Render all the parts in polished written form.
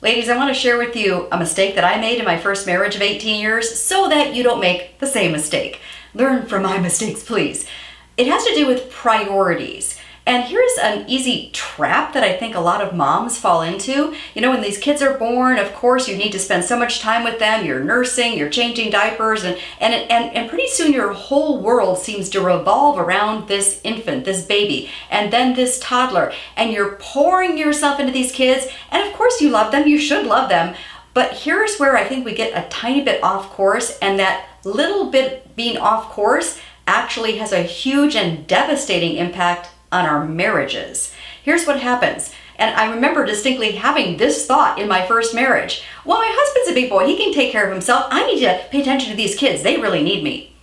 Ladies, I want to share with you a mistake that I made in my first marriage of 18 years so that you don't make the same mistake. Learn from my mistakes, please. It has to do with priorities. And here's an easy trap that I think a lot of moms fall into. You know, when these kids are born, of course, you need to spend so much time with them. You're nursing, you're changing diapers, and pretty soon your whole world seems to revolve around this infant, this baby, and then this toddler. And you're pouring yourself into these kids. And of course, you love them. You should love them. But here's where I think we get a tiny bit off course, and that little bit being off course actually has a huge and devastating impact on our marriages. Here's what happens. And I remember distinctly having this thought in my first marriage. Well, my husband's a big boy. He can take care of himself. I need to pay attention to these kids. They really need me.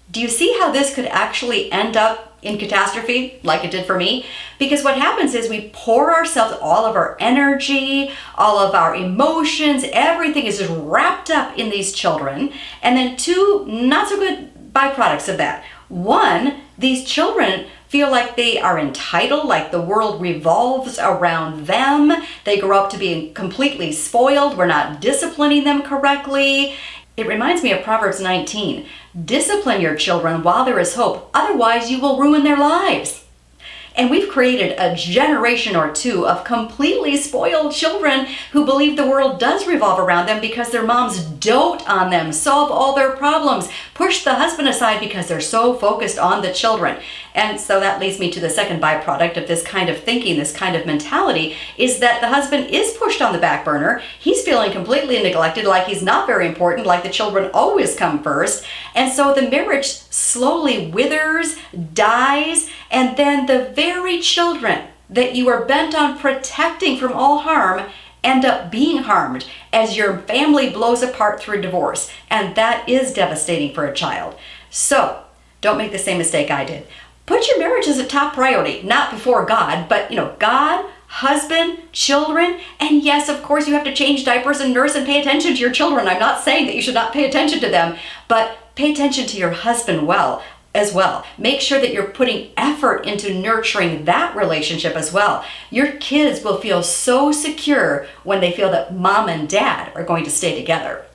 Do you see how this could actually end up in catastrophe like it did for me? Because what happens is we pour ourselves, all of our energy, all of our emotions, everything is just wrapped up in these children. And then two not so good byproducts of that. One, these children feel like they are entitled, like the world revolves around them. They grow up to be completely spoiled. We're not disciplining them correctly. It reminds me of Proverbs 19. Discipline your children while there is hope, otherwise you will ruin their lives. And we've created a generation or two of completely spoiled children who believe the world does revolve around them because their moms dote on them, solve all their problems, push the husband aside because they're so focused on the children. And so that leads me to the second byproduct of this kind of thinking, this kind of mentality, is that the husband is pushed on the back burner. He's feeling completely neglected, like he's not very important, like the children always come first. And so the marriage slowly withers, dies, and then the very children that you are bent on protecting from all harm end up being harmed as your family blows apart through divorce. And that is devastating for a child. So don't make the same mistake I did. Put your marriage as a top priority, not before God, but God, husband, children, and yes, of course, you have to change diapers and nurse and pay attention to your children. I'm not saying that you should not pay attention to them, but pay attention to your husband as well. Make sure that you're putting effort into nurturing that relationship as well. Your kids will feel so secure when they feel that mom and dad are going to stay together.